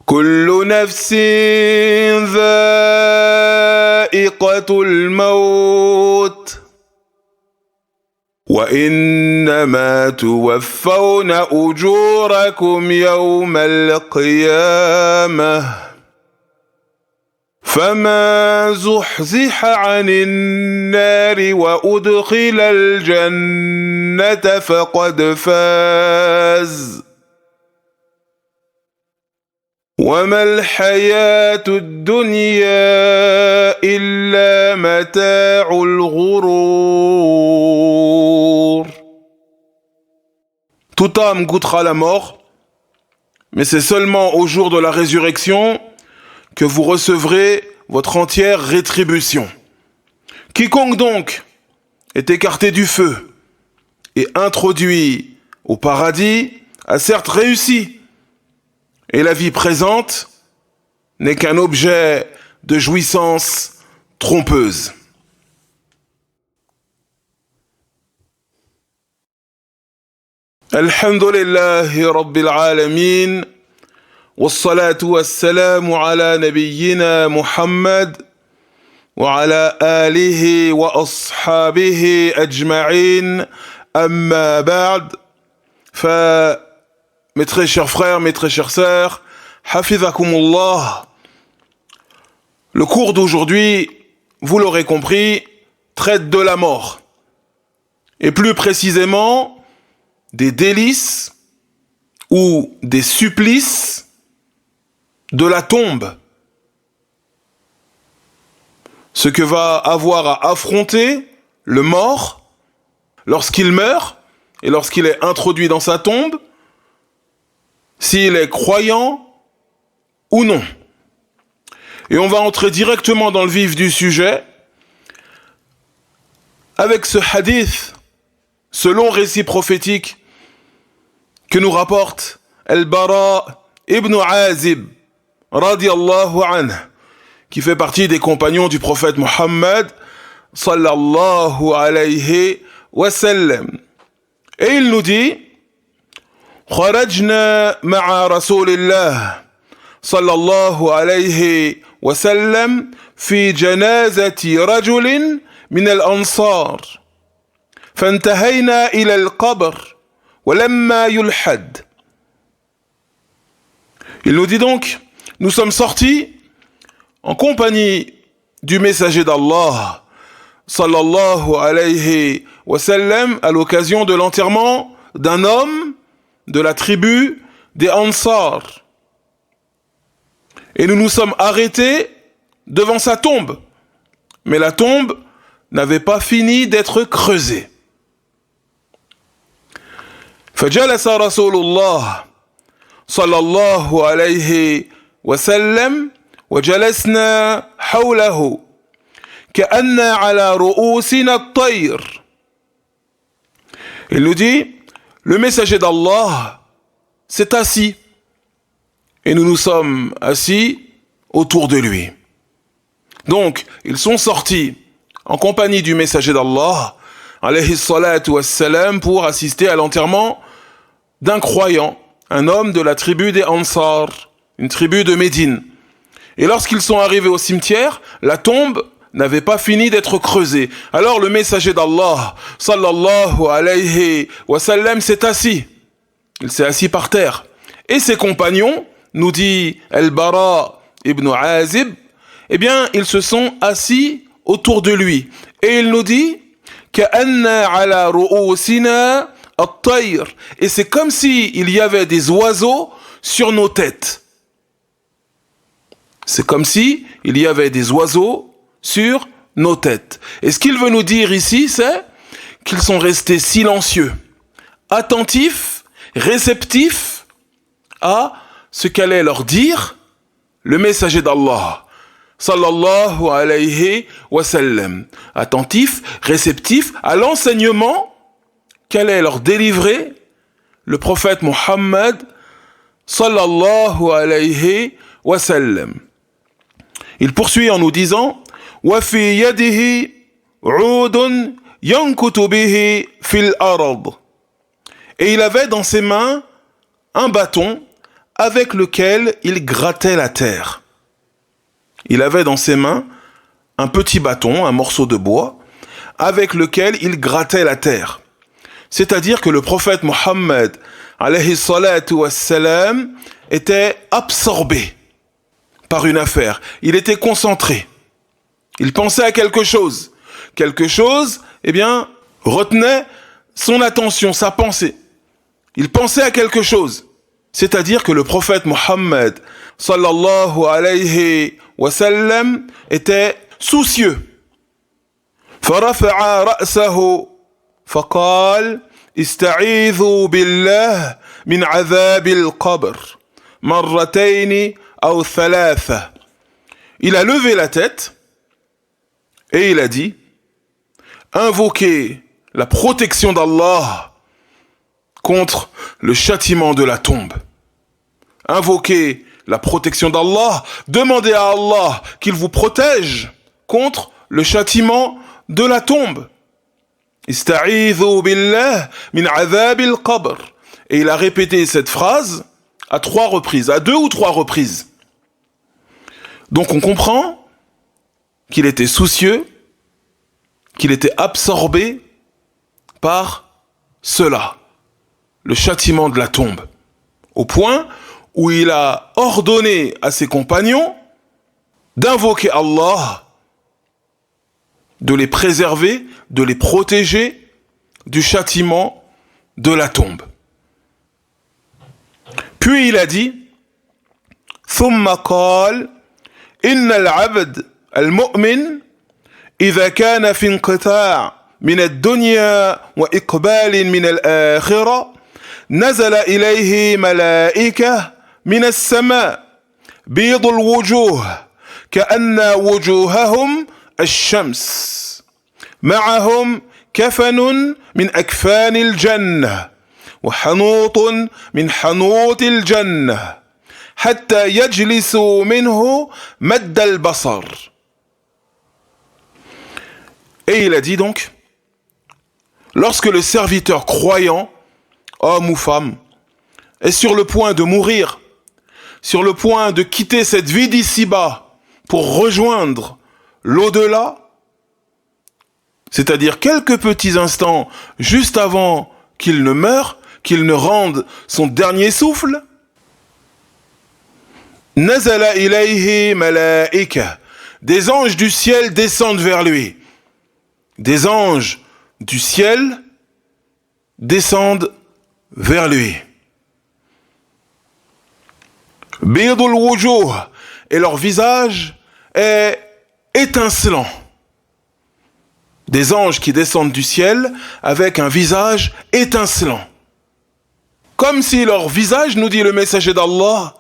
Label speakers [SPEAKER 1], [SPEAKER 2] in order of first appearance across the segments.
[SPEAKER 1] كل نفس ذائقة الموت وإنما توفون أجوركم يوم القيامة فمن زحزح عن النار وأدخل الجنة فقد فاز وما الحياة الدنيا إلا متاع الغرور. Toute âme goûtera la mort, mais c'est seulement au jour de la résurrection que vous recevrez votre entière rétribution. Quiconque donc est écarté du feu et introduit au paradis a certes réussi, et la vie présente n'est qu'un objet de jouissance trompeuse. Alhamdulillahi Rabbil Alamin, wassalatu wassalamu ala nabiyyina Muhammad, wa ala alihi wa ashabihi ajma'in, amma ba'd. Mes très chers frères, mes très chères sœurs, Hafizakumullah. Le cours d'aujourd'hui, vous l'aurez compris, traite de la mort. Et plus précisément, des délices ou des supplices de la tombe. Ce que va avoir à affronter le mort lorsqu'il meurt et lorsqu'il est introduit dans sa tombe, s'il est croyant ou non. Et on va entrer directement dans le vif du sujet avec ce hadith, ce long récit prophétique que nous rapporte Al-Bara ibn Azib radiyallahu anhu, qui fait partie des compagnons du prophète Muhammad sallallahu alayhi wa sallam. Et il nous dit: خرجنا مع رسول الله صلى الله عليه وسلم في جنازة رجل من الأنصار فانتهينا إلى القبر ولما يلحد. Il nous dit donc, nous sommes sortis en compagnie du messager d'Allah sallallahu alayhi wa sallam à l'occasion de l'enterrement d'un homme de la tribu des Ansar. Et nous nous sommes arrêtés devant sa tombe. Mais la tombe n'avait pas fini d'être creusée. فجلس رسول الله صلى الله عليه وسلم وجلسنا حوله كأن على رؤوسنا الطير. Il nous dit: le messager d'Allah s'est assis et nous nous sommes assis autour de lui. Donc, ils sont sortis en compagnie du messager d'Allah, alayhi salatu wassalam, pour assister à l'enterrement d'un croyant, un homme de la tribu des Ansar, une tribu de Médine. Et lorsqu'ils sont arrivés au cimetière, la tombe n'avait pas fini d'être creusée. Alors le messager d'Allah, sallallahu alayhi wa sallam, s'est assis. Il s'est assis par terre. Et ses compagnons, nous dit Al-Bara ibn Azib, eh bien, ils se sont assis autour de lui. Et il nous dit Ka'anna ala ru'usina at-tayr. Et c'est comme s'il y avait des oiseaux sur nos têtes. C'est comme si il y avait des oiseaux sur nos têtes. Et ce qu'il veut nous dire ici, c'est qu'ils sont restés silencieux, attentifs, réceptifs à ce qu'allait leur dire le messager d'Allah, sallallahu alayhi wa sallam. Attentifs, réceptifs à l'enseignement qu'allait leur délivrer le prophète Muhammad, sallallahu alayhi wa sallam. Il poursuit en nous disant: وفي يده عود ينكت به في الأرض. Et il avait dans ses mains un bâton avec lequel il grattait la terre. Il avait dans ses mains un petit bâton, un morceau de bois, avec lequel il grattait la terre. C'est-à-dire que le prophète Mohammed, alayhi salatu wassalam, était absorbé par une affaire. Il était concentré. Il pensait à quelque chose. Quelque chose, retenait son attention, sa pensée. Il pensait à quelque chose. C'est-à-dire que le prophète Mohammed, sallallahu alayhi wa sallam, était soucieux. فرفع رأسه فقال استعيذوا بالله من عذاب القبر مرتين أو ثلاثة. Il a levé la tête et il a dit: invoquez la protection d'Allah contre le châtiment de la tombe. Invoquez la protection d'Allah, demandez à Allah qu'il vous protège contre le châtiment de la tombe. Ista'idhu billah min adhabil qabr. Et il a répété cette phrase à 3 reprises, à 2 ou 3 reprises. Donc on comprend qu'il était soucieux, qu'il était absorbé par cela, le châtiment de la tombe, au point où il a ordonné à ses compagnons d'invoquer Allah, de les préserver, de les protéger du châtiment de la tombe. Puis il a dit: ثم قال إن العبد المؤمن إذا كان في انقطاع من الدنيا وإقبال من الآخرة نزل إليه ملائكة من السماء بيض الوجوه كأن وجوههم الشمس معهم كفن من أكفان الجنة وحنوط من حنوط الجنة حتى يجلسوا منه مد البصر. Et il a dit donc, lorsque le serviteur croyant, homme ou femme, est sur le point de mourir, sur le point de quitter cette vie d'ici-bas pour rejoindre l'au-delà, c'est-à-dire quelques petits instants juste avant qu'il ne meure, qu'il ne rende son dernier souffle, nazala ilayhi malaika, des anges du ciel descendent vers lui. Des anges du ciel descendent vers lui. Bidul wujuh, et leur visage est étincelant. Des anges qui descendent du ciel avec un visage étincelant. Comme si leur visage, nous dit le messager d'Allah,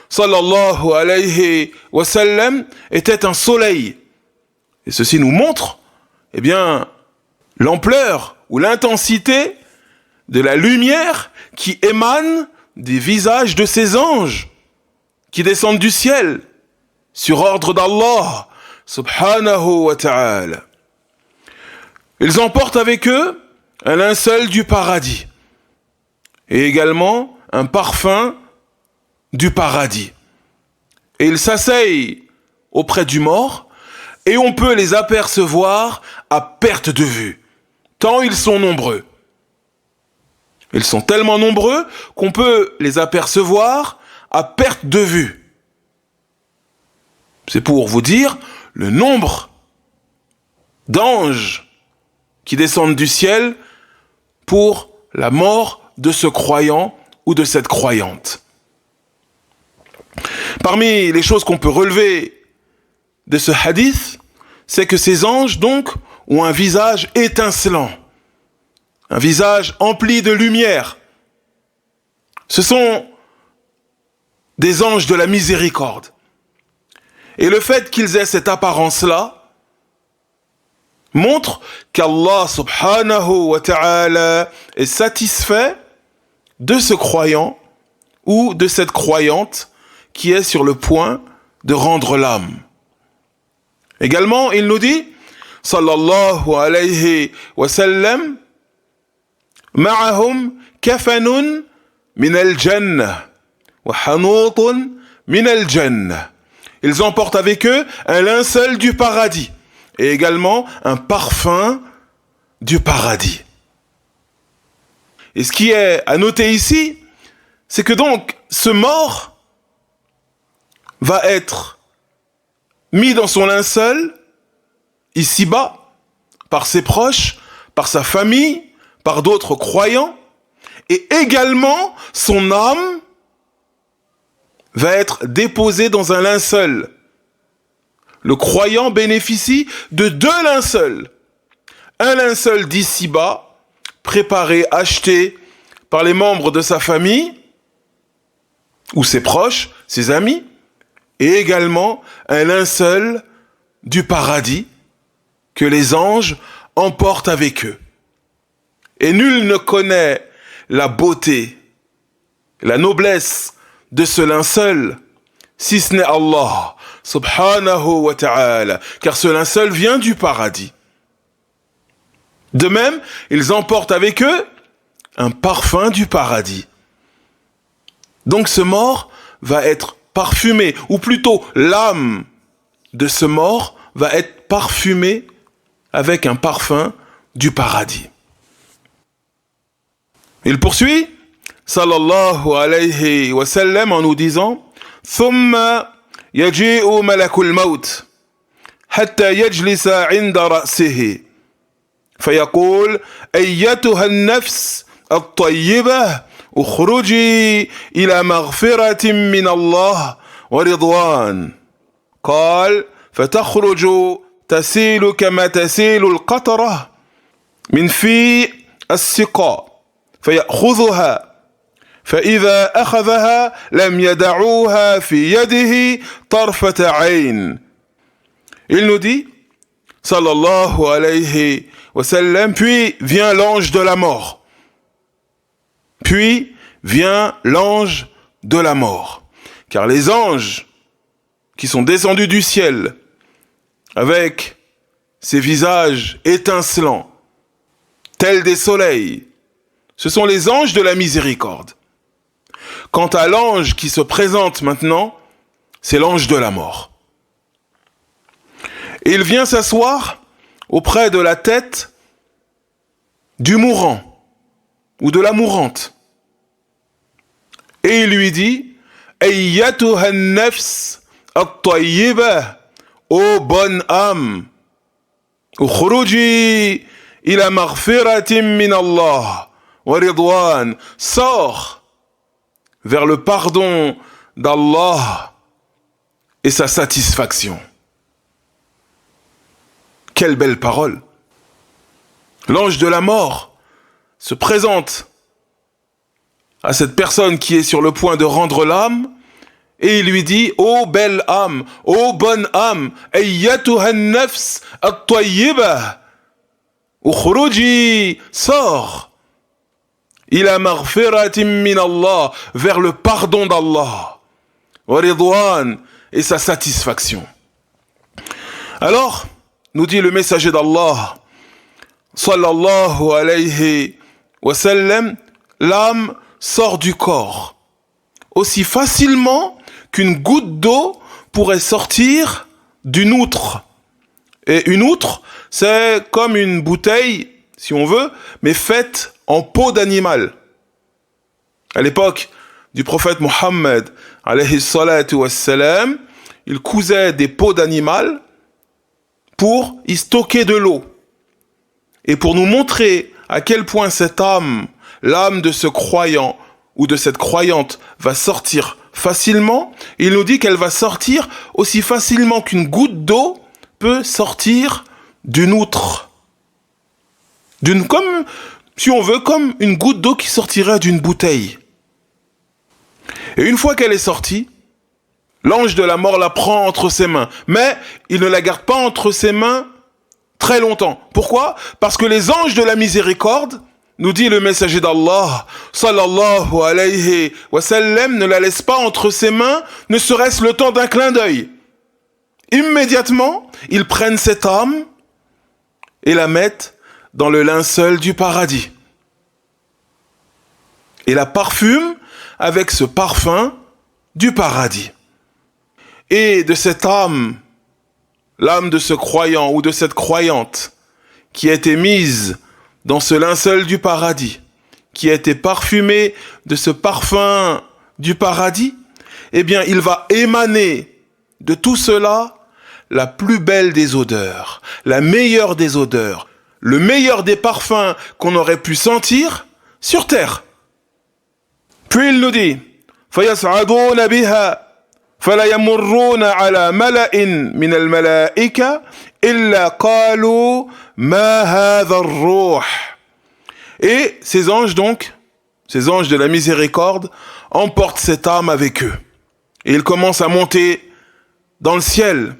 [SPEAKER 1] sallallahu alayhi wa sallam, était un soleil. Et ceci nous montre, l'ampleur ou l'intensité de la lumière qui émane des visages de ces anges qui descendent du ciel sur ordre d'Allah subhanahu wa ta'ala. Ils emportent avec eux un linceul du paradis et également un parfum du paradis. Et ils s'asseyent auprès du mort et on peut les apercevoir à perte de vue, tant ils sont nombreux. Ils sont tellement nombreux qu'on peut les apercevoir à perte de vue. C'est pour vous dire le nombre d'anges qui descendent du ciel pour la mort de ce croyant ou de cette croyante. Parmi les choses qu'on peut relever de ce hadith, c'est que ces anges, donc, ont un visage étincelant, un visage empli de lumière. Ce sont des anges de la miséricorde. Et le fait qu'ils aient cette apparence-là montre qu'Allah subhanahu wa ta'ala est satisfait de ce croyant ou de cette croyante qui est sur le point de rendre l'âme. Également, il nous dit, sallallahu alayhi wa sallam, ma'ahum kafanun min al-jannah وحنوط من الجنة. Ils emportent avec eux un linceul du paradis et également un parfum du paradis. Et ce qui est à noter ici, c'est que donc ce mort va être mis dans son linceul ici-bas par ses proches, par sa famille, par d'autres croyants, et également son âme va être déposée dans un linceul. Le croyant bénéficie de 2 linceuls. Un linceul d'ici-bas, préparé, acheté par les membres de sa famille, ou ses proches, ses amis, et également un linceul du paradis que les anges emportent avec eux. Et nul ne connaît la beauté, la noblesse de ce linceul, si ce n'est Allah, subhanahu wa ta'ala, car ce linceul vient du paradis. De même, ils emportent avec eux un parfum du paradis. Donc ce mort va être parfumé, ou plutôt l'âme de ce mort va être parfumée avec un parfum du paradis. Il poursuit, sallallahu alayhi wa sallam, en nous disant ثم يجيء ملك الموت حتى يجلس عند رأسه فيقول أيتها النفس الطيبة اخرجي إلى مغفرة من الله ورضوان قال فتخرج تسيل كما تسيل القطرة من في السقاء فيأخذها فإذا أخذها لم يدعوها في يده طرفة عين. Il nous dit, sallallahu alayhi wa sallam, puis vient l'ange de la mort. Puis vient l'ange de la mort. Car les anges qui sont descendus du ciel avec ces visages étincelants, tels des soleils, ce sont les anges de la miséricorde. Quant à l'ange qui se présente maintenant, c'est l'ange de la mort. Et il vient s'asseoir auprès de la tête du mourant ou de la mourante. Et il lui dit, Ayyatuha an-nafs at-tayyibah, ô bonne âme, ukhruji ila maghfiratin min Allah wa ridwan, sors vers le pardon d'Allah et sa satisfaction. Quelle belle parole! L'ange de la mort se présente à cette personne qui est sur le point de rendre l'âme et il lui dit, ô belle âme, ô bonne âme, ayyatuha an-nafs at-tayyibah, ukhruji, sors, ila maghfiratin min Allah, vers le pardon d'Allah, wa ridwan, et sa satisfaction. Alors, nous dit le messager d'Allah, sallallahu alayhi wa sallam, l'âme sort du corps aussi facilement qu'une goutte d'eau pourrait sortir d'une outre. Et une outre, c'est comme une bouteille, si on veut, mais faite en peau d'animal. À l'époque du prophète Mohammed, alayhi salatu wassalam, il cousait des peaux d'animal pour y stocker de l'eau. Et pour nous montrer à quel point cette âme, l'âme de ce croyant ou de cette croyante va sortir facilement, il nous dit qu'elle va sortir aussi facilement qu'une goutte d'eau peut sortir d'une outre. Comme, si on veut, comme une goutte d'eau qui sortirait d'une bouteille. Et une fois qu'elle est sortie, l'ange de la mort la prend entre ses mains. Mais il ne la garde pas entre ses mains très longtemps. Pourquoi? Parce que les anges de la miséricorde, nous dit le messager d'Allah, sallallahu alayhi wa sallam, ne la laissent pas entre ses mains, ne serait-ce le temps d'un clin d'œil. Immédiatement, ils prennent cette âme et la mettent dans le linceul du paradis. Et la parfument avec ce parfum du paradis. Et de cette âme, l'âme de ce croyant ou de cette croyante qui a été mise dans ce linceul du paradis, qui a été parfumée de ce parfum du paradis, eh bien, il va émaner de tout cela la plus belle des odeurs, la meilleure des odeurs, le meilleur des parfums qu'on aurait pu sentir sur terre. Puis il nous dit, فَيَسْعَدُونَ بِهَا فَلَا يَمُرُّونَ عَلَى مَلَإٍ مِنَ الْمَلَائِكَةِ إِلَّا قَالُوا مَا هَذَا الرُّوحِ. Et ces anges donc, ces anges de la miséricorde, emportent cette âme avec eux. Et ils commencent à monter dans le ciel.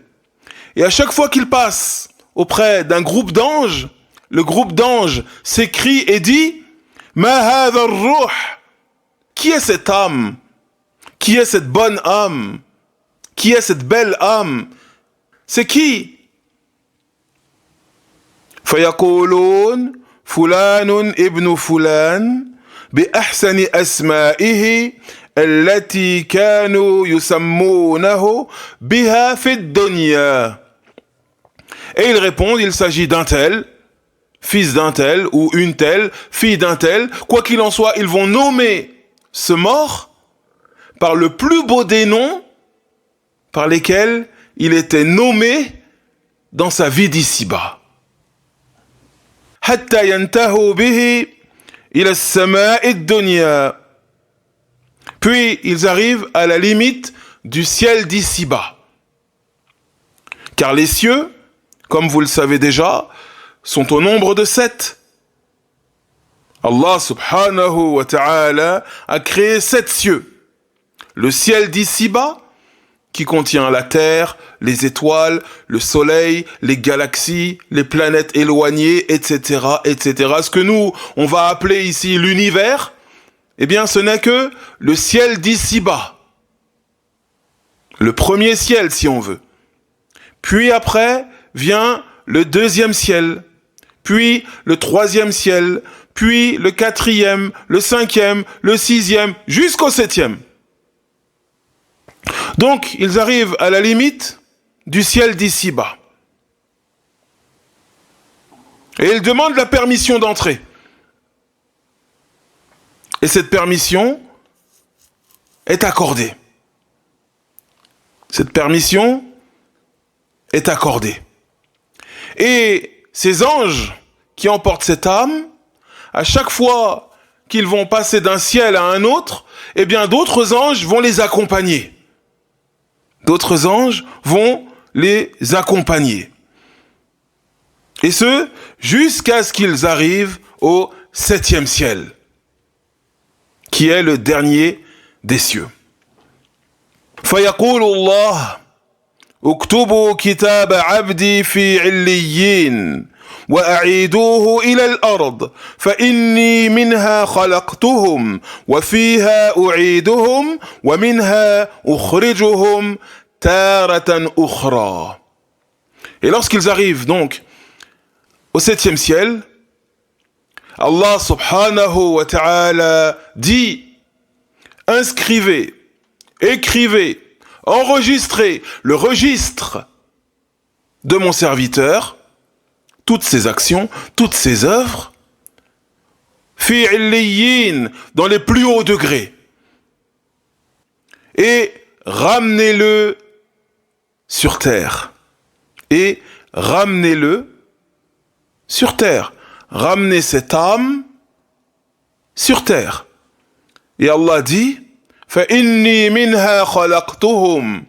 [SPEAKER 1] Et à chaque fois qu'ils passent auprès d'un groupe d'anges, le groupe d'anges s'écrie et dit « Ma hadha ar-ruh » Qui est cette âme? Qui est cette bonne âme? Qui est cette belle âme? C'est qui? فَيَقُولُونَ فُلَانٌ ابْنُ فُلَانٍ بِأَحْسَنِ أَسْمَائِهِ التي كانوا يسمونه بها في الدنيا. Et ils répondent, il s'agit d'un tel, fils d'un tel, ou une telle, fille d'un tel. Quoi qu'il en soit, ils vont nommer ce mort par le plus beau des noms par lesquels il était nommé dans sa vie d'ici-bas. حتى ينتهوا به إلى السماء الدنيا. Puis ils arrivent à la limite du ciel d'ici-bas. Car les cieux, comme vous le savez déjà, sont au nombre de 7. Allah subhanahu wa ta'ala a créé 7 cieux. Le ciel d'ici-bas, qui contient la terre, les étoiles, le soleil, les galaxies, les planètes éloignées, etc., etc. Ce que nous, on va appeler ici l'univers, eh bien, ce n'est que le ciel d'ici-bas. Le premier ciel, si on veut. Puis après, vient le deuxième ciel. Puis le troisième ciel. Puis le quatrième, le cinquième, le sixième, jusqu'au 7e. Donc, ils arrivent à la limite du ciel d'ici-bas. Et ils demandent la permission d'entrer. Et cette permission est accordée. Cette permission est accordée. Et ces anges qui emportent cette âme, à chaque fois qu'ils vont passer d'un ciel à un autre, eh bien d'autres anges vont les accompagner. D'autres anges vont les accompagner. Et ce, jusqu'à ce qu'ils arrivent au 7e ciel, qui est le dernier des cieux. فَيَقُولُ اللَّهُ اكتبوا كتاب عبدي في عليين وأعيدوه إلى الأرض فإني منها خلقتهم وفيها أعيدهم ومنها أخرجهم تارة أخرى. Et lorsqu'ils arrivent donc au 7e ciel, Allah subhanahu wa ta'ala dit, inscrivez, écrivez, enregistrez le registre de mon serviteur, toutes ses actions, toutes ses œuvres, fi illiyin, dans les plus hauts degrés, et ramenez-le sur terre, et ramenez-le sur terre, ramenez cette âme sur terre. Et Allah dit, فَإِنِّي مِنْهَا خَلَقْتُهُمْ,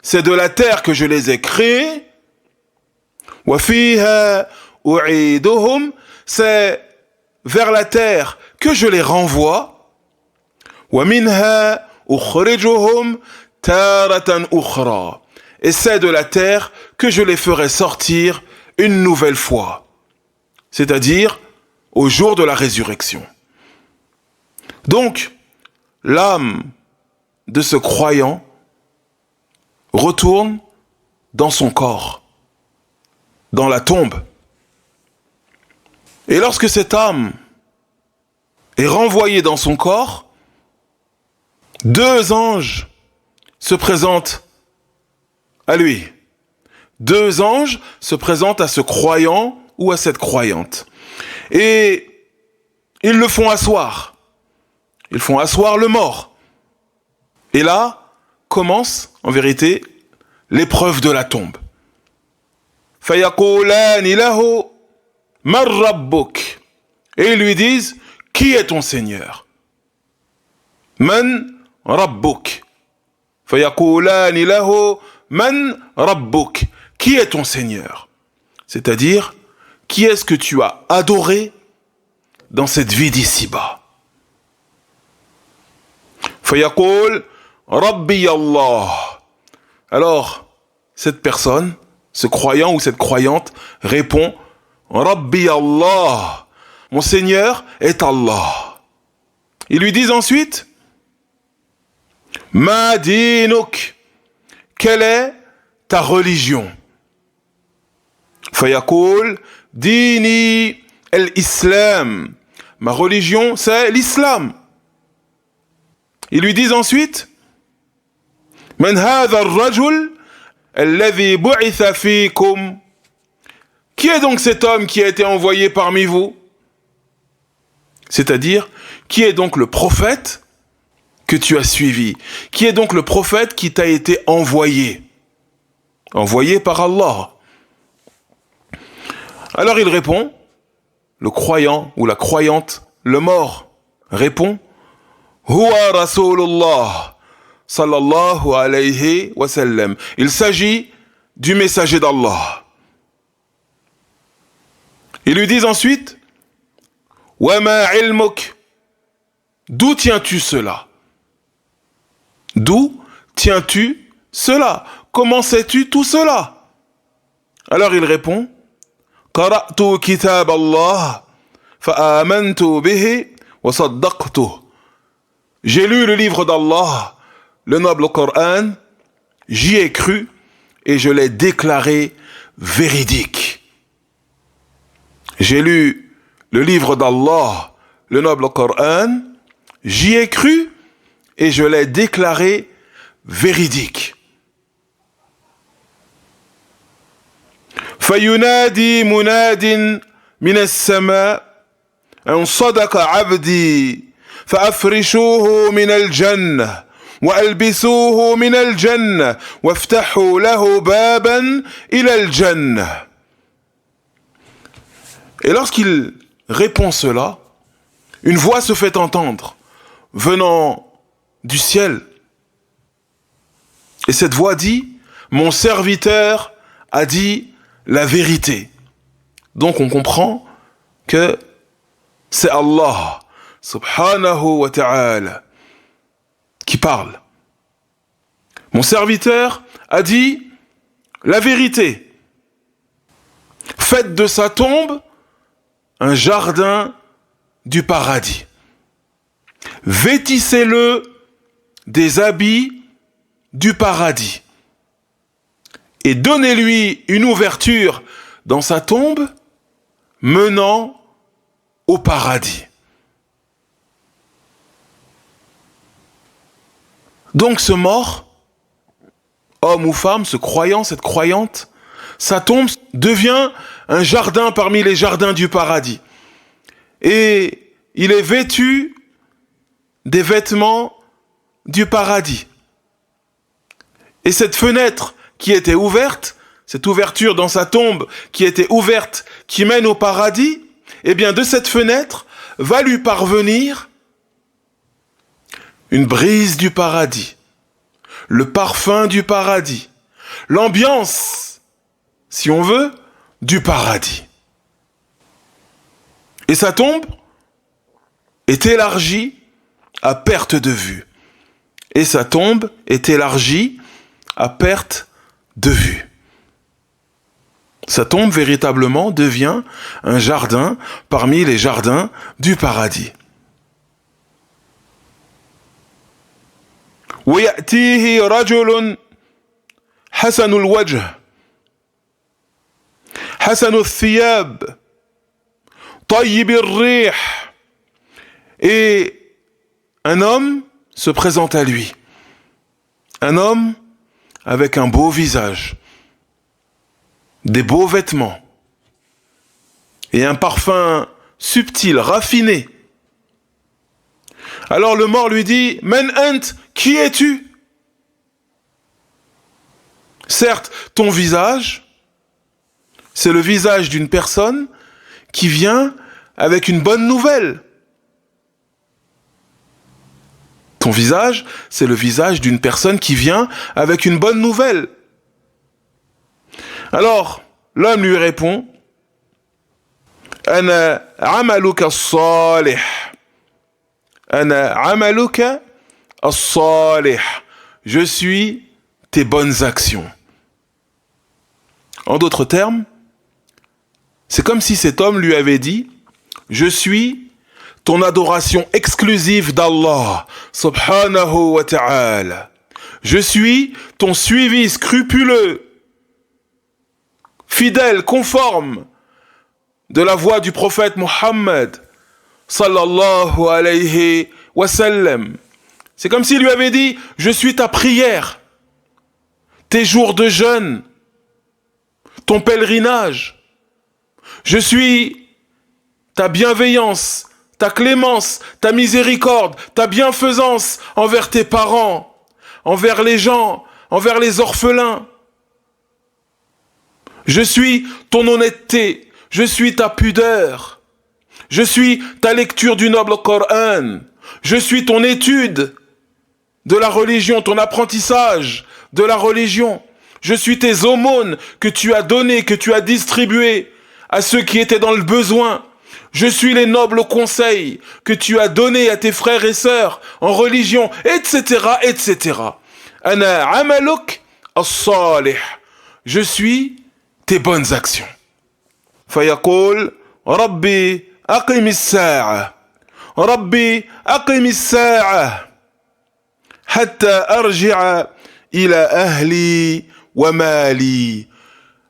[SPEAKER 1] c'est de la terre que je les ai créés, وَفِيهَا أُعِيدُهُمْ, c'est vers la terre que je les renvoie, وَمِنْهَا أُخْرِجُهُمْ تَارَةً أُخْرَى, et c'est de la terre que je les ferai sortir une nouvelle fois, c'est-à-dire au jour de la résurrection. Donc, l'âme de ce croyant retourne dans son corps, dans la tombe. Et lorsque cette âme est renvoyée dans son corps, 2 anges se présentent à lui. Deux anges se présentent à ce croyant ou à cette croyante. Et ils le font asseoir. Ils font asseoir le mort. Et là commence, en vérité, l'épreuve de la tombe. فَيَقُولَانِ لَهُ مَنْ رَبُّكَ. Et ils lui disent, qui est ton Seigneur? Man rabbuk. فَيَقُولَانِ لَهُ Man rabbuk. Qui est ton Seigneur? C'est-à-dire, qui est-ce que tu as adoré dans cette vie d'ici-bas? فَيَقُول Rabbi Allah. Alors, cette personne, ce croyant ou cette croyante répond Rabbi Allah. Mon Seigneur est Allah. Ils lui disent ensuite Ma dinuk. Quelle est ta religion? Fayaqul Dini al-Islam. Ma religion, c'est l'islam. Ils lui disent ensuite Man hadha ar-rajul alladhi bu'itha fikum. Qui est donc cet homme qui a été envoyé parmi vous? C'est-à-dire, qui est donc le prophète que tu as suivi? Qui est donc le prophète qui t'a été envoyé? Envoyé par Allah. Alors il répond, le croyant ou la croyante, le mort, répond Huwa Rasulullah sallallahu alayhi wa sallam. Il s'agit du messager d'Allah. Ils lui disent ensuite Wa ma ilmuk. D'où tiens-tu cela? D'où tiens-tu cela? Comment sais-tu tout cela? Alors il répond Qara'tu kitab Allah fa'amantu bihi wa saddaqtuh. J'ai lu le livre d'Allah, le noble Coran, j'y ai cru et je l'ai déclaré véridique. J'ai lu le livre d'Allah, le noble Coran, j'y ai cru et je l'ai déclaré véridique. فينادي مناد من السماء أن صدق عبدي فأفرشوه من الجنة وألبسوه من الجنة وافتحوا له بابا إلى الجنة. Et lorsqu'il répond cela, une voix se fait entendre venant du ciel. Et cette voix dit, mon serviteur a dit la vérité. Donc on comprend que c'est Allah subhanahu wa ta'ala qui parle. Mon serviteur a dit la vérité. Faites de sa tombe un jardin du paradis. Vêtissez-le des habits du paradis. Et donnez-lui une ouverture dans sa tombe menant au paradis. Donc ce mort, homme ou femme, ce croyant, cette croyante, sa tombe devient un jardin parmi les jardins du paradis. Et il est vêtu des vêtements du paradis. Et cette fenêtre qui était ouverte, cette ouverture dans sa tombe qui était ouverte, qui mène au paradis, eh bien de cette fenêtre va lui parvenir une brise du paradis, le parfum du paradis, l'ambiance, si on veut, du paradis. Et sa tombe est élargie à perte de vue. Et sa tombe est élargie à perte de vue. Sa tombe véritablement devient un jardin parmi les jardins du paradis. ويأتيه رجل حسن الوجه حسن الثياب طيب الريح. Et un homme se présente à lui. Un homme avec un beau visage, des beaux vêtements et un parfum subtil, raffiné. Alors le mort lui dit, Man ant, qui es-tu? Certes, ton visage, c'est le visage d'une personne qui vient avec une bonne nouvelle. Ton visage, c'est le visage d'une personne qui vient avec une bonne nouvelle. Alors, l'homme lui répond, Ana amaluka as-salih. Ana amaluka as-salih. Je suis tes bonnes actions. En d'autres termes, c'est comme si cet homme lui avait dit, je suis ton adoration exclusive d'Allah, subhanahu wa ta'ala. Je suis ton suivi scrupuleux, fidèle, conforme de la voie du prophète Muhammad, sallallahu alayhi wa sallam. C'est comme s'il lui avait dit, je suis ta prière, tes jours de jeûne, ton pèlerinage. Je suis ta bienveillance, ta clémence, ta miséricorde, ta bienfaisance envers tes parents, envers les gens, envers les orphelins. Je suis ton honnêteté, je suis ta pudeur, je suis ta lecture du noble Coran, je suis ton étude de la religion, ton apprentissage de la religion. Je suis tes aumônes que tu as données, que tu as distribuées à ceux qui étaient dans le besoin. Je suis les nobles conseils que tu as donnés à tes frères et sœurs en religion, etc., etc. Ana amaluk as-salih. Je suis tes bonnes actions. Fayaqul, Rabbi aqim as-sa'a. Rabbi aqim as-sa'a. Hatta arji'a ila ahli wa mali.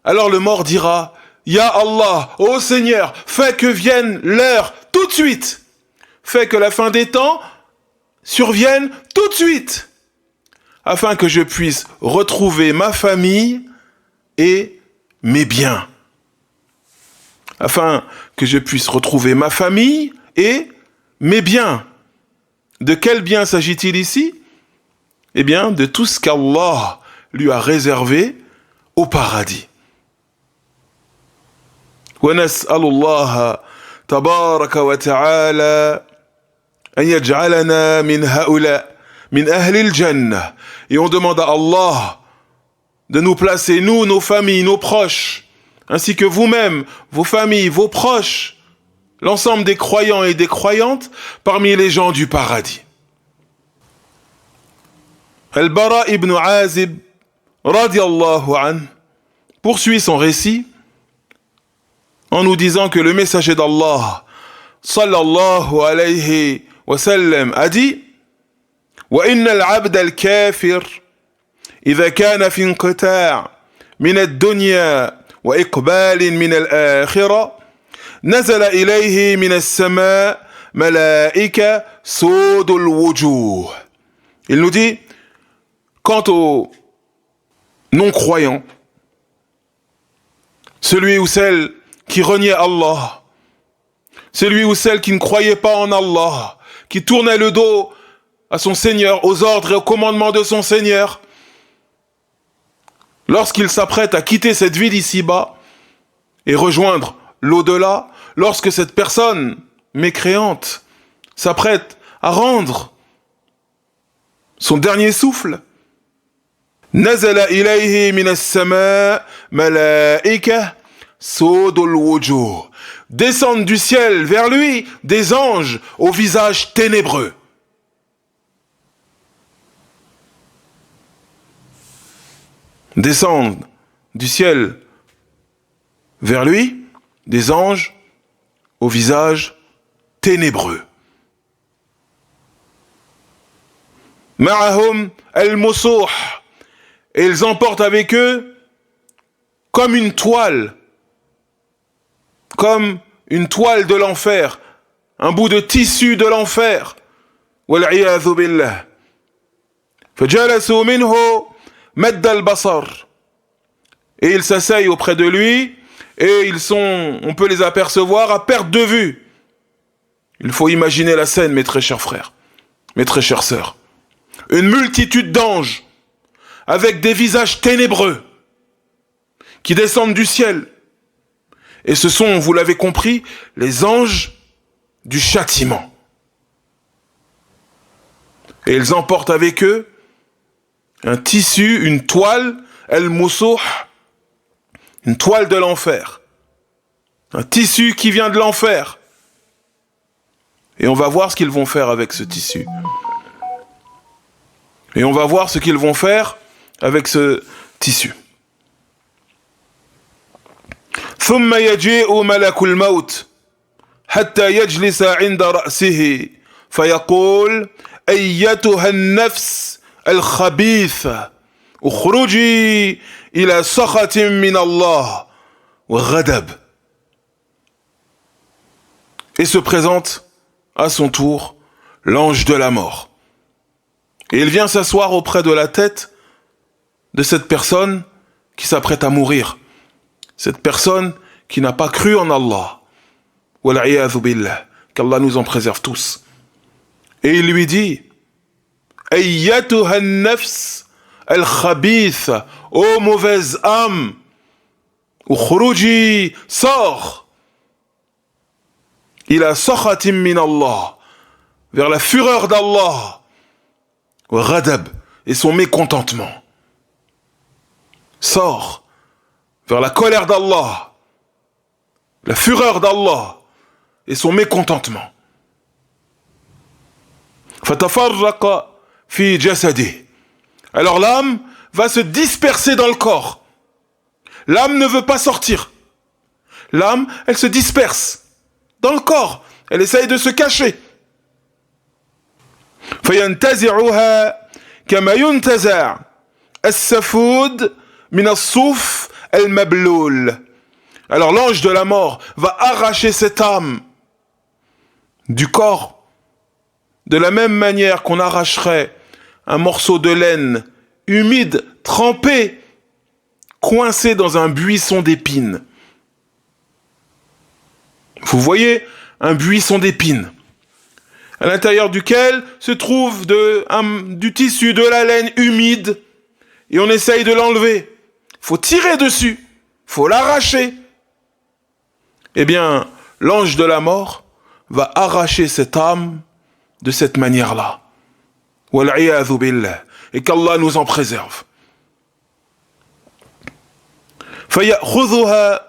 [SPEAKER 1] Alors le mort dira, Ya Allah, ô Seigneur, fais que vienne l'heure tout de suite. Fais que la fin des temps survienne tout de suite. Afin que je puisse retrouver ma famille et mes biens. Afin que je puisse retrouver ma famille et mes biens. De quel bien s'agit-il ici? Eh bien, de tout ce qu'Allah lui a réservé au paradis. ونسأل الله تبارك وتعالى أن يجعلنا من هؤلاء من أهل الجنة. Et on demande à Allah de nous placer, nous, nos familles, nos proches, ainsi que vous-même, vos familles, vos proches, l'ensemble des croyants et des croyantes, parmi les gens du paradis. Al-Bara ibn Azib, radiyallahu anhu, poursuit son récit en nous disant que le messager d'Allah, sallallahu alayhi wa sallam, a dit وَإِنَّ الْعَبْدَ الْكَافِرِ إِذَا كَانَ فِي انْقِطَاعٍ مِنَ الدُّنْيَا وَإِقْبَالٍ مِنَ الْآخِرَةِ نزل إليه من السماء ملائكة سود الوجوه. Il nous dit, quant aux non-croyants, celui ou celle qui reniait Allah, celui ou celle qui ne croyait pas en Allah, qui tournait le dos à son Seigneur, aux ordres et aux commandements de son Seigneur, lorsqu'il s'apprête à quitter cette vie d'ici-bas et rejoindre l'au-delà, lorsque cette personne mécréante s'apprête à rendre son dernier souffle, nazala ilayhi min as-sama' malaika sudul wujuh. Descendent du ciel vers lui des anges au visage ténébreux. Descendent du ciel vers lui des anges au visage ténébreux. Ma'ahum al-musuh. Et ils emportent avec eux comme une toile de l'enfer, un bout de tissu de l'enfer. Wal'iyadhu billah. فجلسوا منه مد البصر. Et ils s'asseyent auprès de lui, et on peut les apercevoir à perte de vue. Il faut imaginer la scène, mes très chers frères, mes très chères sœurs. Une multitude d'anges, avec des visages ténébreux, qui descendent du ciel. Et ce sont, vous l'avez compris, les anges du châtiment. Et ils emportent avec eux un tissu, une toile, el-Mousouh, une toile de l'enfer. Un tissu qui vient de l'enfer. Et on va voir ce qu'ils vont faire avec ce tissu. Et on va voir ce qu'ils vont faire avec ce tissu. ثم يجيء ملك الموت حتى يجلس عند رأسه فيقول أيتها النفس الخبيثة اخرجي إلى سخط من الله وغضب. Et se présente à son tour l'ange de la mort. Et il vient s'asseoir auprès de la tête de cette personne qui s'apprête à mourir. Cette personne qui n'a pas cru en Allah. Wal'iyadhu billah. Qu'Allah nous en préserve tous. Et il lui dit Ayyatuha an-nafs al-khabith, ô mauvaise âme, ukhruji, sors, ila sakhatim min Allah, vers la fureur d'Allah, wa ghadab, et son mécontentement. Sors vers la colère d'Allah, la fureur d'Allah et son mécontentement. Fatafarraqa fi jasadi. Alors l'âme va se disperser dans le corps. L'âme ne veut pas sortir. L'âme, elle se disperse dans le corps. Elle essaye de se cacher. Fayantazi'uha kama yuntaza' as-safud min as-souf al-mabloul. Alors l'ange de la mort va arracher cette âme du corps de la même manière qu'on arracherait un morceau de laine humide, trempé, coincé dans un buisson d'épines. Vous voyez un buisson d'épines à l'intérieur duquel se trouve du tissu, de la laine humide, et on essaye de l'enlever. Faut tirer dessus, faut l'arracher. Eh bien, l'ange de la mort va arracher cette âme de cette manière-là. Wal'iyadhu billah. Et qu'Allah nous en préserve. فَيَأْخُذُهَا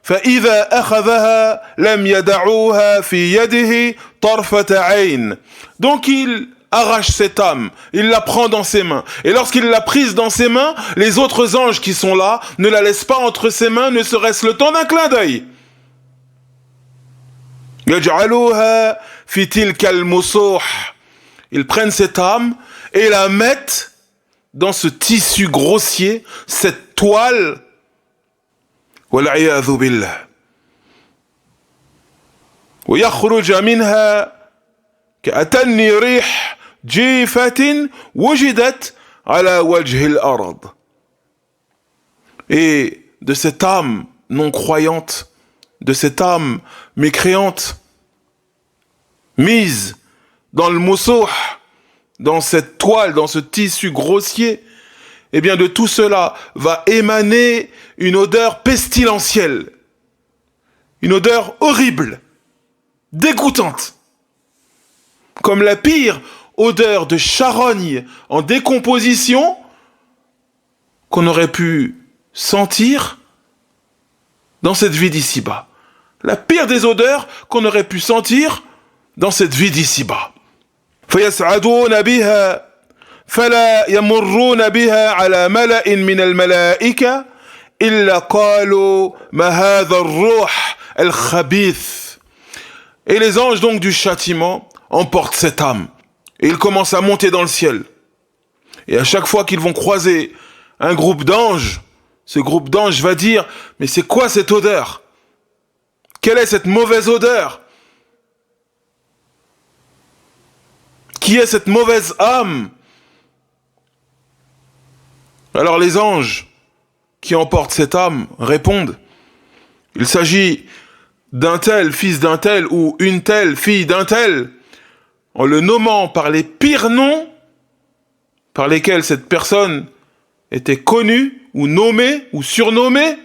[SPEAKER 1] فَإِذَا أَخَذَهَا لَمْ يَدَعُوهَا فِي يَدِهِ طَرْفَةَ عَيْنٍ. Donc il arrache cette âme, il la prend dans ses mains. Et lorsqu'il l'a prise dans ses mains, les autres anges qui sont là ne la laissent pas entre ses mains, ne serait-ce le temps d'un clin d'œil. يَجْعَلُوهَا فِي تِلْكَ الْمُسُوحِ. Ils prennent cette âme et la mettent dans ce tissu grossier, cette toile. وَالْعِيَاذُ بِاللَّهِ. وَيَخْرُجَ مِنْهَا كَأَتَنِّي رِيحٍ جِيفَةٍ وُجِدَتْ عَلَى وَجْهِ الْأَرْضِ. Et de cette âme non croyante, de cette âme mécréante, mise dans le moussoh, dans cette toile, dans ce tissu grossier, eh bien de tout cela va émaner une odeur pestilentielle, une odeur horrible, dégoûtante, comme la pire odeur de charogne en décomposition qu'on aurait pu sentir dans cette vie d'ici-bas. La pire des odeurs qu'on aurait pu sentir dans cette vie d'ici-bas. فيسعدون بها فلا يمرون بها على ملأ من الملائكة إلا قالوا ما هذا الروح الخبيث. Et les anges donc du châtiment emportent cette âme et ils commencent à monter dans le ciel. Et à chaque fois qu'ils vont croiser un groupe d'anges, ce groupe d'anges va dire « Mais c'est quoi cette odeur ? Quelle est cette mauvaise odeur ? Qui est cette mauvaise âme Alors les anges qui emportent cette âme répondent, il s'agit d'un tel fils d'un tel ou une telle fille d'un tel, en le nommant par les pires noms par lesquels cette personne était connue ou nommée ou surnommée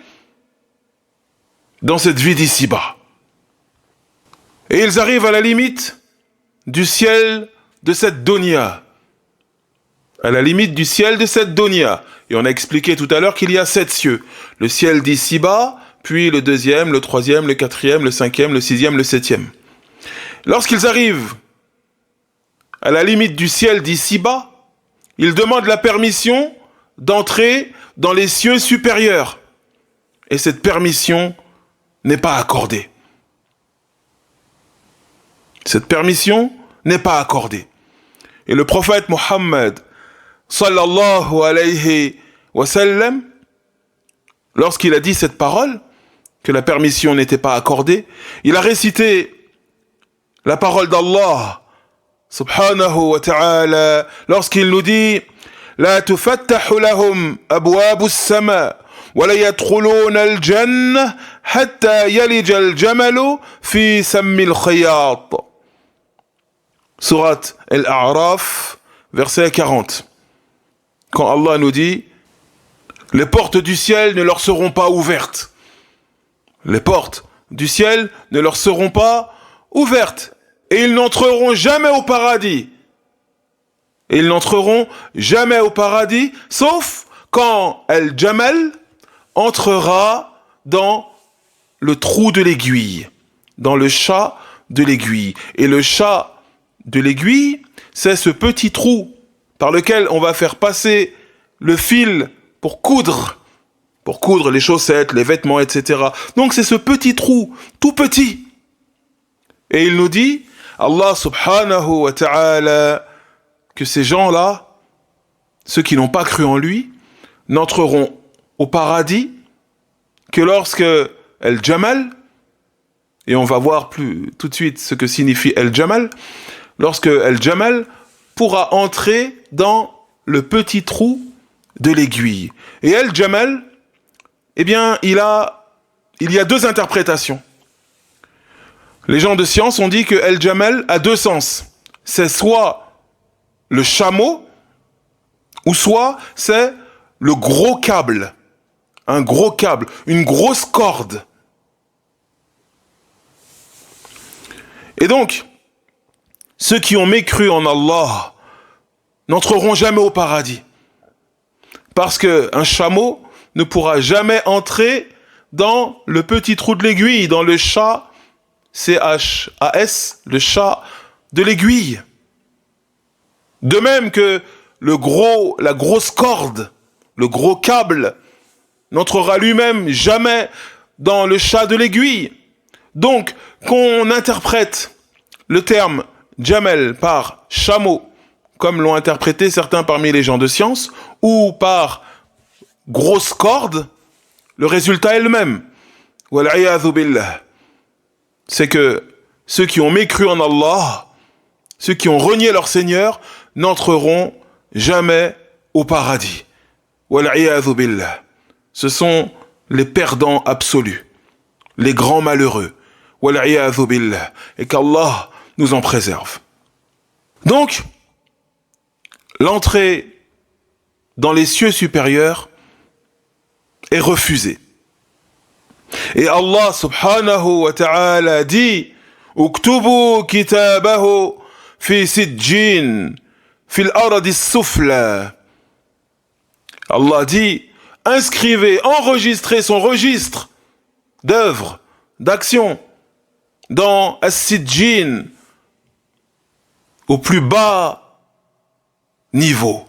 [SPEAKER 1] dans cette vie d'ici-bas. Et ils arrivent à la limite du ciel de cette dunya. À la limite du ciel de cette dunya. Et on a expliqué tout à l'heure qu'il y a 7 cieux. Le ciel d'ici-bas, puis le 2e, le 3e, le 4e, le 5e, le 6e, le 7e. Lorsqu'ils arrivent à la limite du ciel d'ici-bas, ils demandent la permission d'entrer dans les cieux supérieurs. Et cette permission n'est pas accordée. Cette permission n'est pas accordée. Et le prophète Mohammed, sallallahu alayhi wa sallam, lorsqu'il a dit cette parole, que la permission n'était pas accordée, il a récité la parole d'Allah, subhanahu wa ta'ala, lorsqu'il nous dit « La tufattahu lahum abwabu as-sama, wa la yadkhuluna al-jannah hatta yalija al-jamalu fi sammi al-khayat » Surat Al-A'raf, verset 40. Quand Allah nous dit « Les portes du ciel ne leur seront pas ouvertes ». Les portes du ciel ne leur seront pas ouvertes. Et ils n'entreront jamais au paradis. Et ils n'entreront jamais au paradis, sauf quand Al-Jamal entrera dans le trou de l'aiguille, dans le chat de l'aiguille. Et le chat de l'aiguille, c'est ce petit trou par lequel on va faire passer le fil pour coudre les chaussettes, les vêtements, etc. Donc c'est ce petit trou, tout petit. Et il nous dit, Allah subhanahu wa ta'ala, que ces gens-là, ceux qui n'ont pas cru en lui, n'entreront au paradis que lorsque Al-Jamal, et on va voir tout de suite ce que signifie Al-Jamal, lorsque Al-Jamal pourra entrer dans le petit trou de l'aiguille. Et Al-Jamal, eh bien, il y a 2 interprétations. Les gens de science ont dit que Al-Jamal a 2 sens. C'est soit le chameau, ou soit c'est le gros câble. Un gros câble, une grosse corde. Et donc, ceux qui ont mécru en Allah n'entreront jamais au paradis. Parce qu'un chameau ne pourra jamais entrer dans le petit trou de l'aiguille, dans le chat, C-H-A-S, le chat de l'aiguille. De même que la grosse corde, le gros câble, n'entrera lui-même jamais dans le chat de l'aiguille. Donc, qu'on interprète le terme Jamal par chameau, comme l'ont interprété certains parmi les gens de science, ou par grosse corde, le résultat est le même. Wal'iyadhu billah. C'est que ceux qui ont mécru en Allah, ceux qui ont renié leur Seigneur, n'entreront jamais au paradis. Wal'iyadhu billah. Ce sont les perdants absolus, les grands malheureux. Wal'iyadhu billah. Et qu'Allah nous en préserve. Donc, l'entrée dans les cieux supérieurs est refusée. Et Allah subhanahu wa ta'ala dit Uktubu kitabahu fi sijjin fil ardi sufla. Allah dit inscrivez, enregistrez son registre d'œuvres, d'actions dans as-sijjin, au plus bas niveau,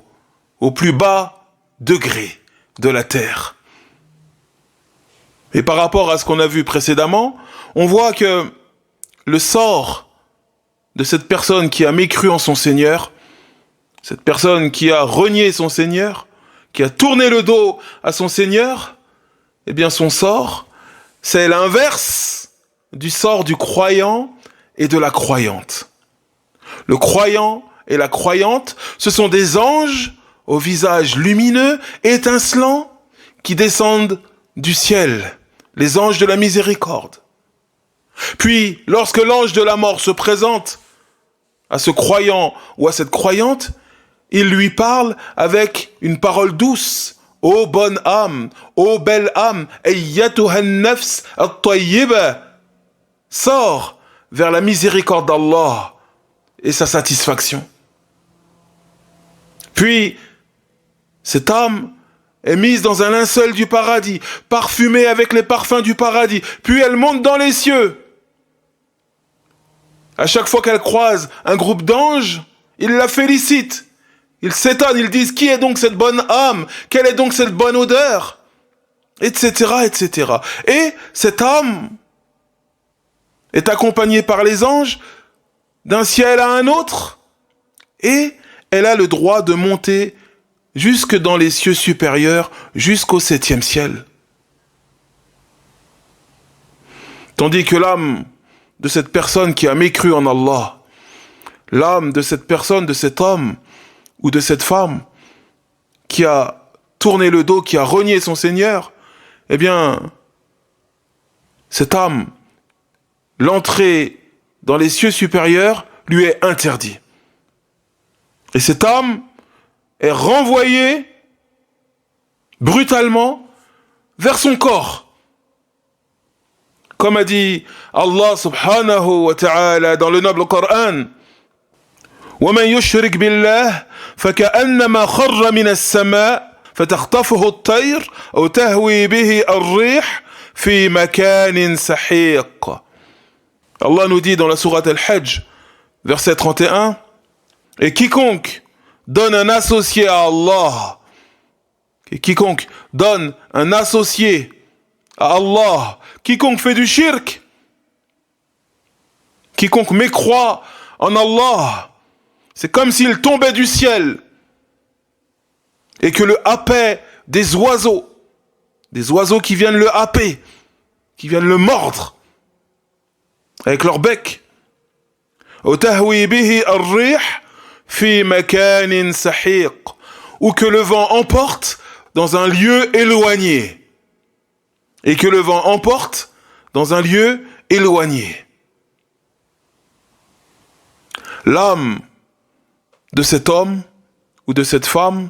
[SPEAKER 1] au plus bas degré de la terre. Et par rapport à ce qu'on a vu précédemment, on voit que le sort de cette personne qui a mécru en son Seigneur, cette personne qui a renié son Seigneur, qui a tourné le dos à son Seigneur, eh bien son sort, c'est l'inverse du sort du croyant et de la croyante. Le croyant et la croyante, ce sont des anges au visage lumineux, étincelant, qui descendent du ciel, les anges de la miséricorde. Puis, lorsque l'ange de la mort se présente à ce croyant ou à cette croyante, il lui parle avec une parole douce. Ô bonne âme, ô belle âme, ayyatuha an-nafs at-tayyiba, sors vers la miséricorde d'Allah et sa satisfaction. Puis, cette âme est mise dans un linceul du paradis, parfumée avec les parfums du paradis, puis elle monte dans les cieux. À chaque fois qu'elle croise un groupe d'anges, ils la félicitent. Ils s'étonnent, ils disent, qui est donc cette bonne âme? Quelle est donc cette bonne odeur? Etc., etc. Et cette âme est accompagnée par les anges d'un ciel à un autre, et elle a le droit de monter jusque dans les cieux supérieurs, jusqu'au 7e ciel. Tandis que l'âme de cette personne qui a mécru en Allah, l'âme de cette personne, de cet homme ou de cette femme qui a tourné le dos, qui a renié son Seigneur, eh bien, cette âme, l'entrée dans les cieux supérieurs lui est interdite. Et cette âme est renvoyée brutalement vers son corps. Comme a dit Allah subhanahu wa ta'ala dans le noble Coran, وَمَنْ يُشْرِكْ بِاللَّهِ فَكَأَنَّمَا خَرَّ مِنَ السَّمَاءِ فَتَخْطَفُهُ الطَّيْرُ أَوْ تَهْوِي بِهِ الرِّيحُ فِي مَكَانٍ سَحِيقٍ. Allah nous dit dans la sourate Al-Hajj, verset 31, et quiconque donne un associé à Allah, et quiconque donne un associé à Allah, quiconque fait du shirk, quiconque mécroit en Allah, c'est comme s'il tombait du ciel et que le happaient des oiseaux qui viennent le happer, qui viennent le mordre avec leur bec. Ou que le vent emporte dans un lieu éloigné. Et que le vent emporte dans un lieu éloigné. L'âme de cet homme ou de cette femme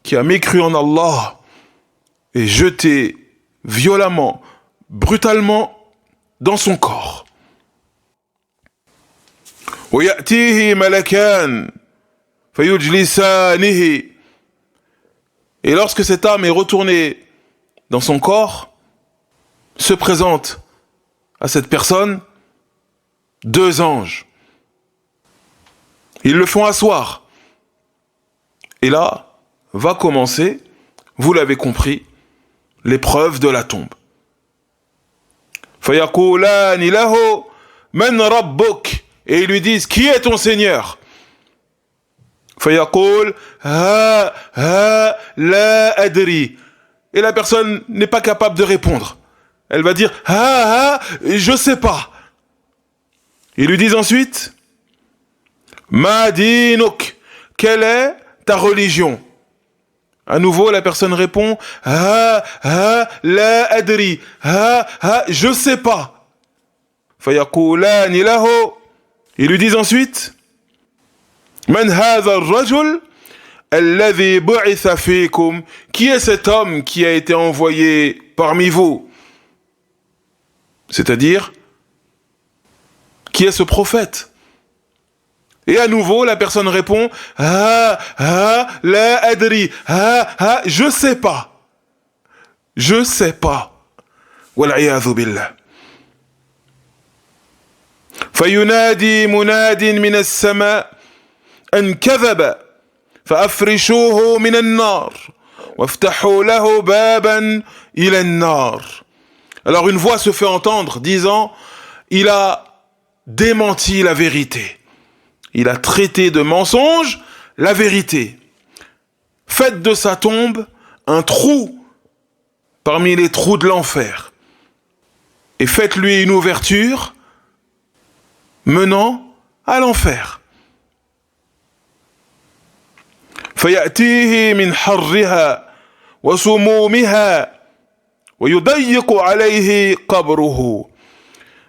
[SPEAKER 1] qui a mécru en Allah est jetée violemment, brutalement dans son corps. وَيَأْتِيهِ مَلَكَانِ فَيُجْلِسَانِهِ. Et lorsque cette âme est retournée dans son corps, se présentent à cette personne 2 anges. Ils le font asseoir. Et là, va commencer, vous l'avez compris, l'épreuve de la tombe. فَيَقُولَانِ لَهُ مَنْ رَبُّكَ. Et ils lui disent, qui est ton Seigneur? فَيَقُولْ هَا لَا أَدْرِي. Et la personne n'est pas capable de répondre. Elle va dire, je sais pas. Ils lui disent ensuite, Ma dinuk, quelle est ta religion? À nouveau, la personne répond, la adri, je sais pas. Fayaqulani lahu. Ils lui disent ensuite, Man hadha ar-rajul alladhi bu'itha fikum. Qui est cet homme qui a été envoyé parmi vous? C'est-à-dire, qui est ce prophète? Et à nouveau, la personne répond, la adri, je sais pas. Je sais pas. Wal'iyadhu billah. فينادي مناد من السماء أن كذب فأفرشوه من النار وافتحوا له بابا إلى النار. Alors une voix se fait entendre disant, il a démenti la vérité. Il a traité de mensonge la vérité. Faites de sa tombe un trou parmi les trous de l'enfer. Et faites-lui une ouverture menant à l'enfer. فيأتيه من حرها وسمومها ويضيق عليه قبره.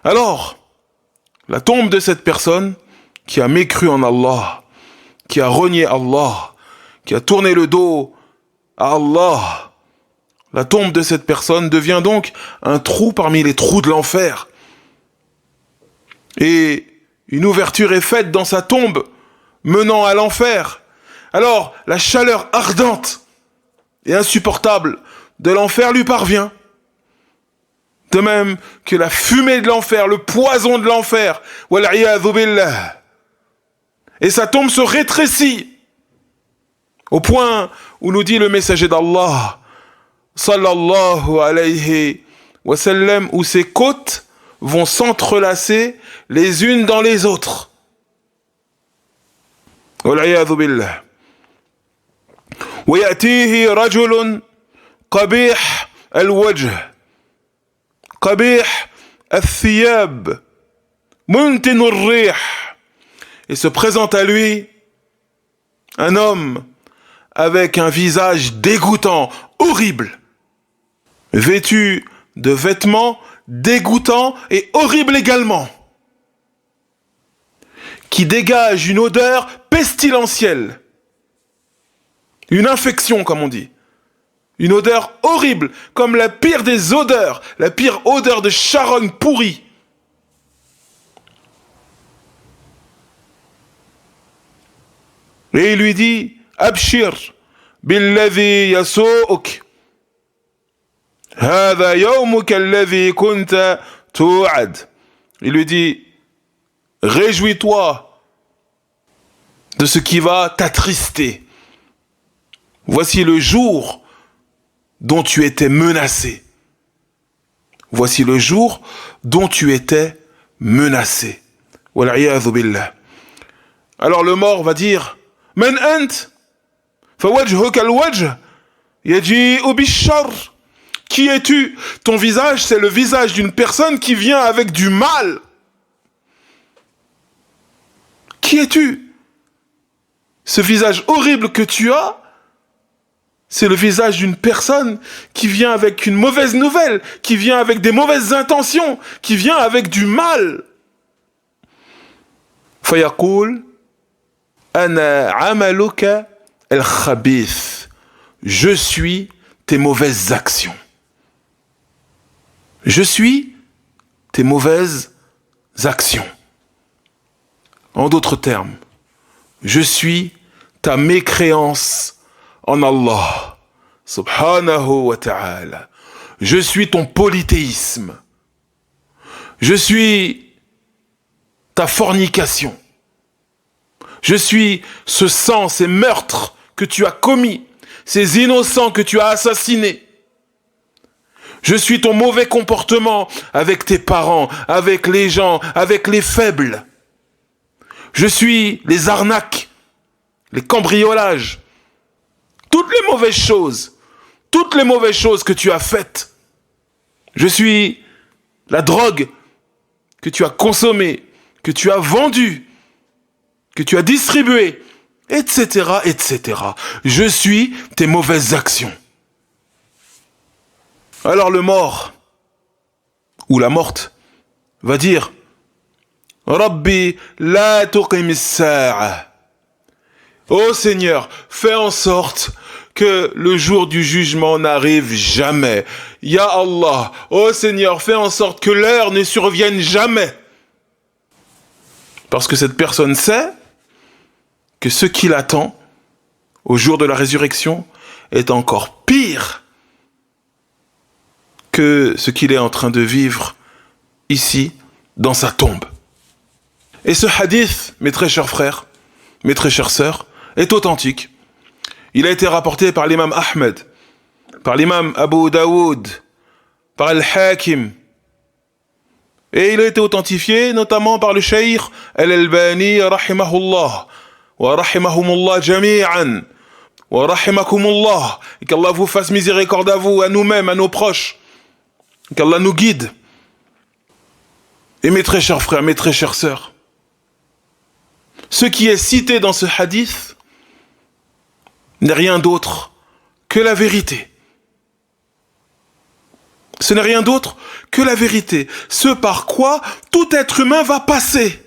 [SPEAKER 1] Alors, la tombe de cette personne qui a mécru en Allah, qui a renié Allah, qui a tourné le dos à Allah, la tombe de cette personne devient donc un trou parmi les trous de l'enfer. Et une ouverture est faite dans sa tombe, menant à l'enfer. Alors, la chaleur ardente et insupportable de l'enfer lui parvient. De même que la fumée de l'enfer, le poison de l'enfer, wal'iyadhu billah. Et sa tombe se rétrécit, au point où nous dit le messager d'Allah, sallallahu alayhi wa sallam, où ses côtes vont s'entrelacer les unes dans les autres. Wal'iyadhu billah. ويأتيه رجل قبيح الوجه قبيح الثياب منتن الريح. Et se présente à lui un homme avec un visage dégoûtant, horrible, vêtu de vêtements dégoûtants et horribles également, qui dégage une odeur pestilentielle, une infection comme on dit, une odeur horrible, comme la pire des odeurs, la pire odeur de charogne pourrie. Et il lui dit, Abshir, billadhi yasu'uk, hadha yawmuka alladhi kunta tu'ad. Il lui dit, réjouis-toi de ce qui va t'attrister. Voici le jour dont tu étais menacé. Voici le jour dont tu étais menacé. Wal'iyadhu billah. Alors le mort va dire, Man ant, fawajhuka al-wajh, yaji'u bish-sharr. Qui es-tu? Ton visage, c'est le visage d'une personne qui vient avec du mal. Qui es-tu? Ce visage horrible que tu as, c'est le visage d'une personne qui vient avec une mauvaise nouvelle, qui vient avec des mauvaises intentions, qui vient avec du mal. Fayaqul, ana amaluka al-khabith. Je suis tes mauvaises actions. Je suis tes mauvaises actions. En d'autres termes, je suis ta mécréance en Allah, subhanahu wa ta'ala. Je suis ton polythéisme. Je suis ta fornication. Je suis ce sang, ces meurtres que tu as commis, ces innocents que tu as assassinés. Je suis ton mauvais comportement avec tes parents, avec les gens, avec les faibles. Je suis les arnaques, les cambriolages, toutes les mauvaises choses que tu as faites. Je suis la drogue que tu as consommée, que tu as vendue, que tu as distribuée, etc., etc. Je suis tes mauvaises actions. Alors le mort, ou la morte, va dire, Rabbi, la tuqim as-sa'a. Ô Seigneur, fais en sorte que le jour du jugement n'arrive jamais. Ya Allah, ô Seigneur, fais en sorte que l'heure ne survienne jamais. Parce que cette personne sait que ce qui l'attend au jour de la résurrection est encore pire que ce qu'il est en train de vivre ici, dans sa tombe. Et ce hadith, mes très chers frères, mes très chères sœurs, est authentique. Il a été rapporté par l'imam Ahmed, par l'imam Abu Daoud, par Al-Hakim. Et il a été authentifié notamment par le Cheikh Al-Albani, rahimahullah, wa rahimahumullah jami'an, wa rahimakumullah. Et qu'Allah vous fasse miséricorde à vous, à nous-mêmes, à nos proches. Qu'Allah nous guide. Et mes très chers frères, mes très chères sœurs, ce qui est cité dans ce hadith n'est rien d'autre que la vérité. Ce n'est rien d'autre que la vérité, ce par quoi tout être humain va passer.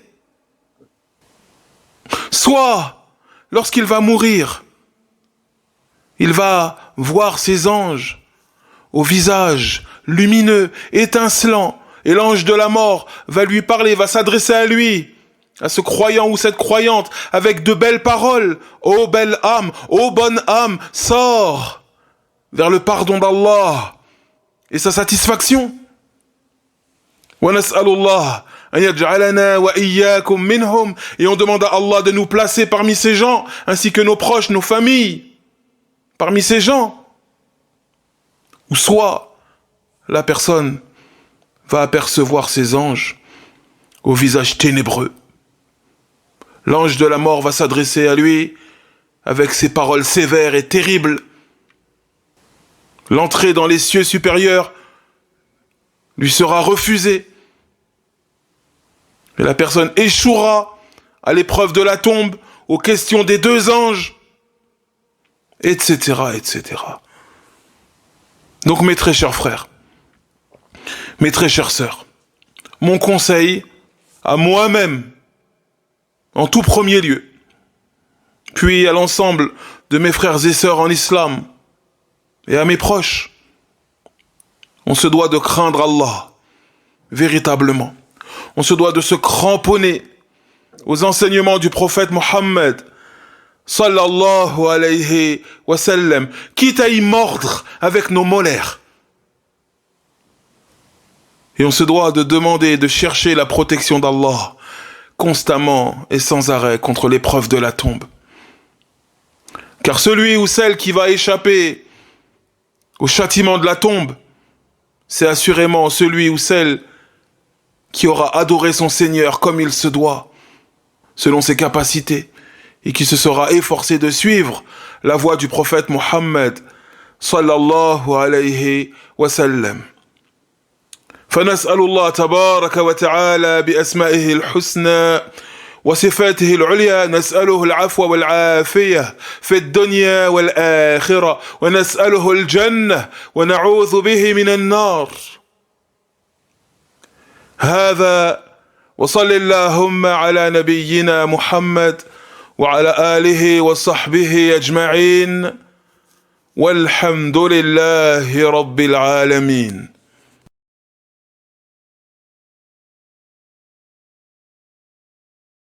[SPEAKER 1] Soit, lorsqu'il va mourir, il va voir ses anges au visage lumineux, étincelant, et l'ange de la mort va lui parler, va s'adresser à lui, à ce croyant ou cette croyante, avec de belles paroles. Ô belle âme, ô bonne âme, sors vers le pardon d'Allah et sa satisfaction. وَنَسْأَلُ اللَّهَ أَنْ يَجْعَلَنَا وَإِيَّاكُمْ مِنْهُمْ. Et on demande à Allah de nous placer parmi ces gens, ainsi que nos proches, nos familles, parmi ces gens. Ou soit, la personne va apercevoir ces anges au visage ténébreux. L'ange de la mort va s'adresser à lui avec ses paroles sévères et terribles. L'entrée dans les cieux supérieurs lui sera refusée. Et la personne échouera à l'épreuve de la tombe, aux questions des deux anges, etc., etc. Donc mes très chers frères, mes très chères sœurs, mon conseil à moi-même, en tout premier lieu, puis à l'ensemble de mes frères et sœurs en islam, et à mes proches, on se doit de craindre Allah, véritablement. On se doit de se cramponner aux enseignements du prophète Mohammed, sallallahu alayhi wa sallam, quitte à y mordre avec nos molaires. Et on se doit de demander et de chercher la protection d'Allah, constamment et sans arrêt contre l'épreuve de la tombe. Car celui ou celle qui va échapper au châtiment de la tombe, c'est assurément celui ou celle qui aura adoré son Seigneur comme il se doit, selon ses capacités, et qui se sera efforcé de suivre la voie du prophète Mohammed, sallallahu alayhi wa sallam. فنسأل الله تبارك وتعالى بأسمائه الحسنى وصفاته العليا، نسأله العفو والعافية في الدنيا والآخرة، ونسأله الجنة ونعوذ به من النار. هذا وصل اللهم على نبينا محمد وعلى آله وصحبه أجمعين، والحمد لله رب العالمين.